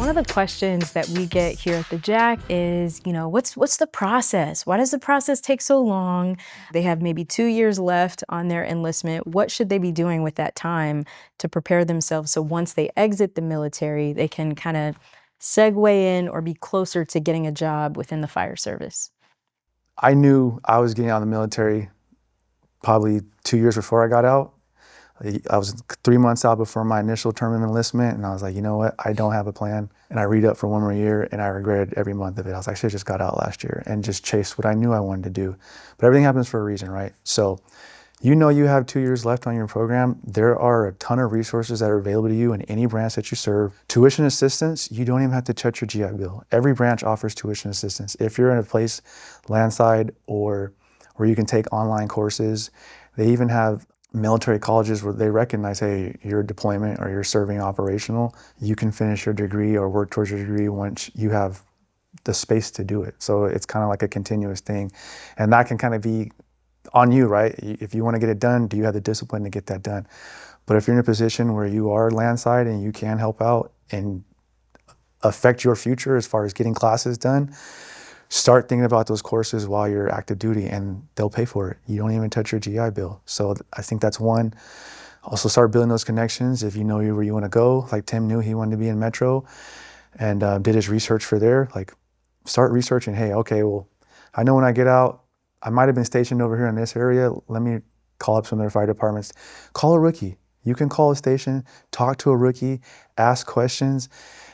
One of the questions that we get here at the JAC is, what's the process? Why does the process take so long? They have maybe 2 years left on their enlistment. What should they be doing with that time to prepare themselves so once they exit the military, they can kind of segue in or be closer to getting a job within the fire service? I knew I was getting out of the military probably 2 years before I got out. I was 3 months out before my initial term of enlistment, and I was like, you know what, I don't have a plan. And I read up for 1 more year, and I regretted every month of it. I was like, I should have just got out last year and just chased what I knew I wanted to do. But everything happens for a reason, right? So you have 2 years left on your program. There are a ton of resources that are available to you in any branch that you serve. Tuition assistance, you don't even have to touch your GI Bill. Every branch offers tuition assistance. If you're in a place landside or where you can take online courses, they even have military colleges where they recognize, hey, your deployment or you're serving operational, you can finish your degree or work towards your degree once you have the space to do it. So it's kind of like a continuous thing. And that can kind of be on you, right? If you want to get it done, do you have the discipline to get that done? But if you're in a position where you are landside and you can help out and affect your future as far as getting classes done, start thinking about those courses while you're active duty and they'll pay for it. You don't even touch your GI Bill. So I think that's one. Also start building those connections. If you know where you want to go, like Tim knew he wanted to be in Metro and did his research for there, like start researching, hey, okay, well, I know when I get out, I might've been stationed over here in this area. Let me call up some of their fire departments. Call a rookie. You can call a station, talk to a rookie, ask questions,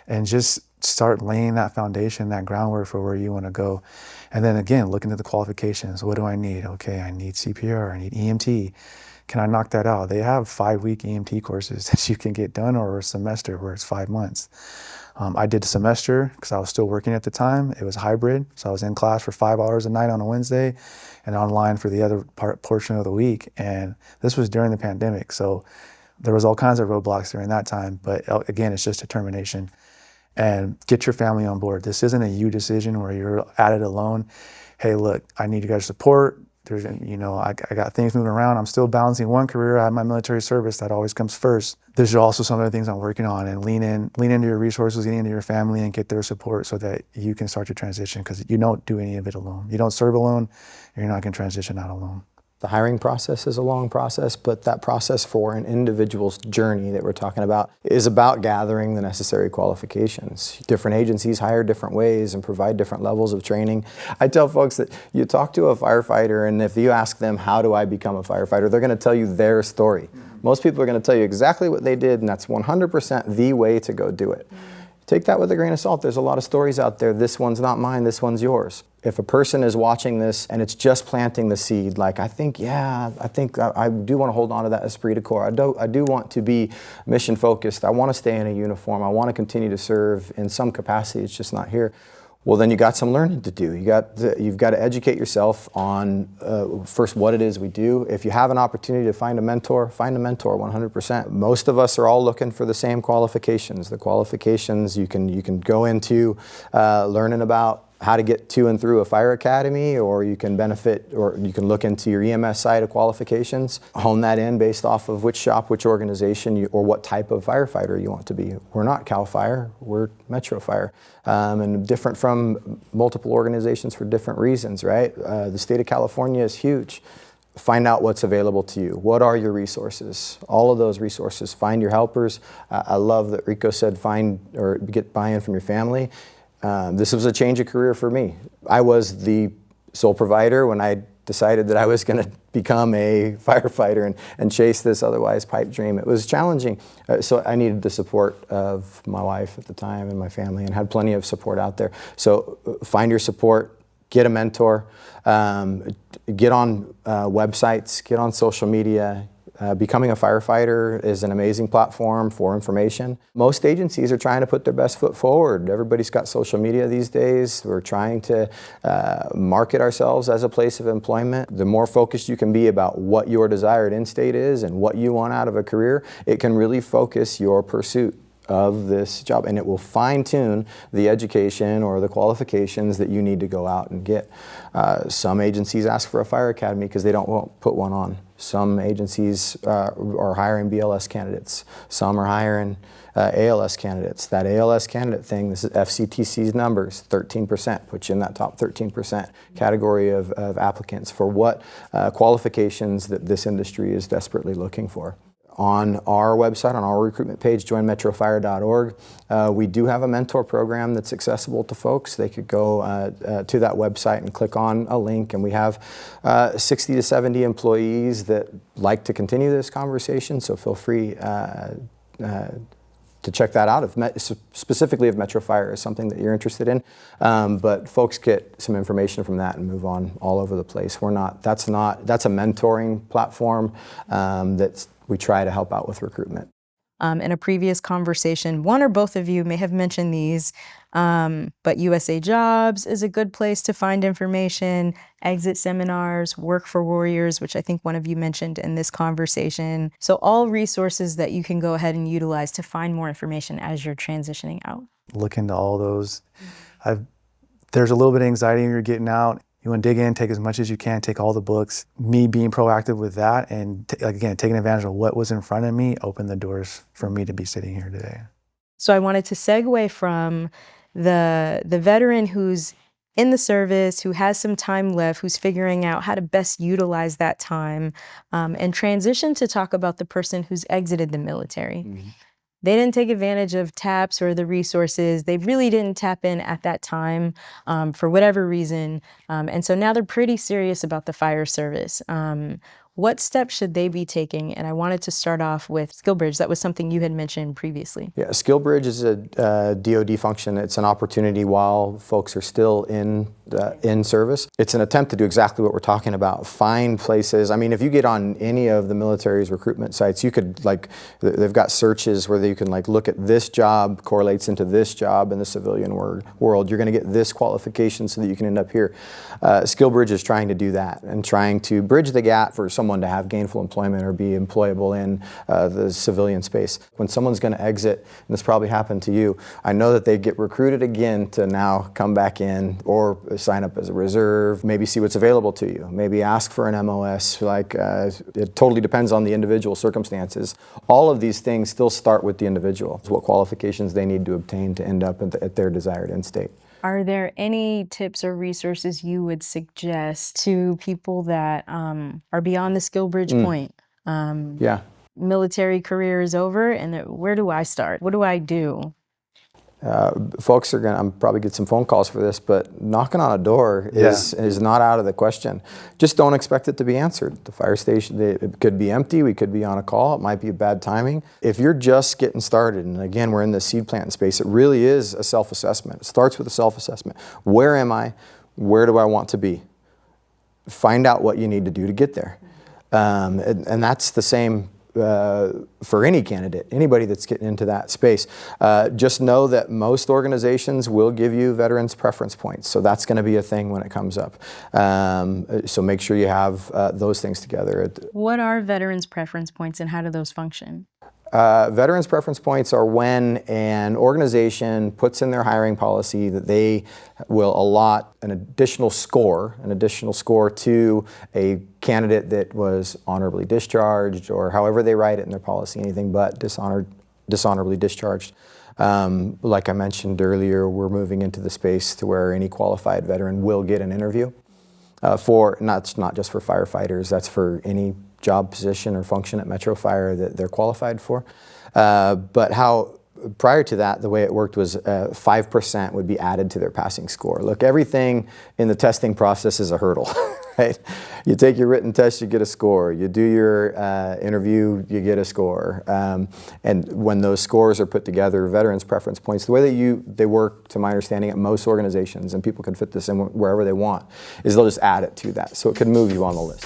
and just start laying that foundation, that groundwork for where you want to go. And then again, look into the qualifications. What do I need? Okay, I need CPR, I need EMT. Can I knock that out? They have 5-week EMT courses that you can get done, or a semester where it's 5 months. I did a semester because I was still working at the time. It was hybrid, so I was in class for 5 hours a night on a Wednesday and online for the other portion of the week. And this was during the pandemic, so there was all kinds of roadblocks during that time. But again, it's just determination. And get your family on board. This isn't a you decision where you're at it alone. Hey, look, I need you guys' support. There's, I got things moving around. I'm still balancing one career. I have my military service. That always comes first. There's also some other things I'm working on, and lean into your resources, lean into your family and get their support so that you can start your transition, because you don't do any of it alone. You don't serve alone. You're not going to transition out alone. The hiring process is a long process, but that process for an individual's journey that we're talking about is about gathering the necessary qualifications. Different agencies hire different ways and provide different levels of training. I tell folks that you talk to a firefighter, and if you ask them, how do I become a firefighter, they're going to tell you their story. Most people are going to tell you exactly what they did, and that's 100% the way to go do it. Take that with a grain of salt. There's a lot of stories out there. This one's not mine, this one's yours. If a person is watching this and it's just planting the seed, like, I think I do want to hold on to that esprit de corps. I do want to be mission focused. I want to stay in a uniform. I want to continue to serve in some capacity. It's just not here. Well, then you got some learning to do. You've got to educate yourself on first what it is we do. If you have an opportunity to find a mentor 100%. Most of us are all looking for the same qualifications. The qualifications you can go into learning about how to get to and through a fire academy, or you can look into your EMS side of qualifications, hone that in based off of which shop, which organization, or what type of firefighter you want to be. We're not Cal Fire, we're Metro Fire, and different from multiple organizations for different reasons, right? The state of California is huge. Find out what's available to you. What are your resources? All of those resources. Find your helpers. I love that Rico said get buy-in from your family. This was a change of career for me. I was the sole provider when I decided that I was going to become a firefighter and chase this otherwise pipe dream. It was challenging, so I needed the support of my wife at the time and my family, and had plenty of support out there. So find your support, get a mentor, get on websites, get on social media. Becoming a firefighter is an amazing platform for information. Most agencies are trying to put their best foot forward. Everybody's got social media these days. We're trying to market ourselves as a place of employment. The more focused you can be about what your desired end state is and what you want out of a career, it can really focus your pursuit of this job, and it will fine-tune the education or the qualifications that you need to go out and get. Some agencies ask for a fire academy because they won't put one on. Some agencies are hiring BLS candidates. Some are hiring ALS candidates. That ALS candidate thing, this is FCTC's numbers, 13%, puts you in that top 13% category of applicants for what qualifications that this industry is desperately looking for. On our website, on our recruitment page, joinmetrofire.org, we do have a mentor program that's accessible to folks. They could go to that website and click on a link, and we have 60 to 70 employees that like to continue this conversation, so feel free to check that out, specifically if Metro Fire is something that you're interested in. But folks get some information from that and move on all over the place. That's a mentoring platform we try to help out with recruitment. In a previous conversation, one or both of you may have mentioned these, but USA Jobs is a good place to find information, exit seminars, Work for Warriors, which I think one of you mentioned in this conversation. So all resources that you can go ahead and utilize to find more information as you're transitioning out. Look into all those. There's a little bit of anxiety when you're getting out. You want to dig in, take as much as you can, take all the books. Me being proactive with that and again, taking advantage of what was in front of me opened the doors for me to be sitting here today. So I wanted to segue from the veteran who's in the service, who has some time left, who's figuring out how to best utilize that time, and transition to talk about the person who's exited the military. Mm-hmm. They didn't take advantage of TAPS or the resources. They really didn't tap in at that time for whatever reason. And so now they're pretty serious about the fire service. What steps should they be taking? And I wanted to start off with SkillBridge. That was something you had mentioned previously. Yeah, SkillBridge is a DoD function. It's an opportunity while folks are still in service. It's an attempt to do exactly what we're talking about. Find places. I mean, if you get on any of the military's recruitment sites, you could they've got searches where you can look at this job correlates into this job in the civilian world. You're going to get this qualification so that you can end up here. SkillBridge is trying to do that and trying to bridge the gap for someone to have gainful employment or be employable in the civilian space. When someone's going to exit, and this probably happened to you, I know that they get recruited again to now come back in or sign up as a reserve, maybe see what's available to you, maybe ask for an MOS, it totally depends on the individual circumstances. All of these things still start with the individual, what qualifications they need to obtain to end up at their desired end state. Are there any tips or resources you would suggest to people that are beyond the SkillBridge point? Yeah. Military career is over, and where do I start? What do I do? Folks are I'm probably get some phone calls for this, but knocking on a door is not out of the question. Just don't expect it to be answered. The fire station, it could be empty, we could be on a call, it might be bad timing. If you're just getting started, and again, we're in the seed planting space, it really is a self-assessment. It starts with a self-assessment. Where am I? Where do I want to be? Find out what you need to do to get there. And that's the same for any candidate, anybody that's getting into that space. Just know that most organizations will give you veterans preference points. So that's going to be a thing when it comes up. So make sure you have those things together. What are veterans preference points and how do those function? Veterans preference points are when an organization puts in their hiring policy that they will allot an additional score to a candidate that was honorably discharged, or however they write it in their policy, anything but dishonorably discharged. Like I mentioned earlier, we're moving into the space to where any qualified veteran will get an interview for not just for firefighters, that's for any job position or function at Metro Fire that they're qualified for. But prior to that, the way it worked was 5% would be added to their passing score. Look, everything in the testing process is a hurdle, right? You take your written test, you get a score. You do your interview, you get a score. And when those scores are put together, veterans preference points, the way that they work, to my understanding, at most organizations, and people can fit this in wherever they want, is they'll just add it to that. So it could move you on the list.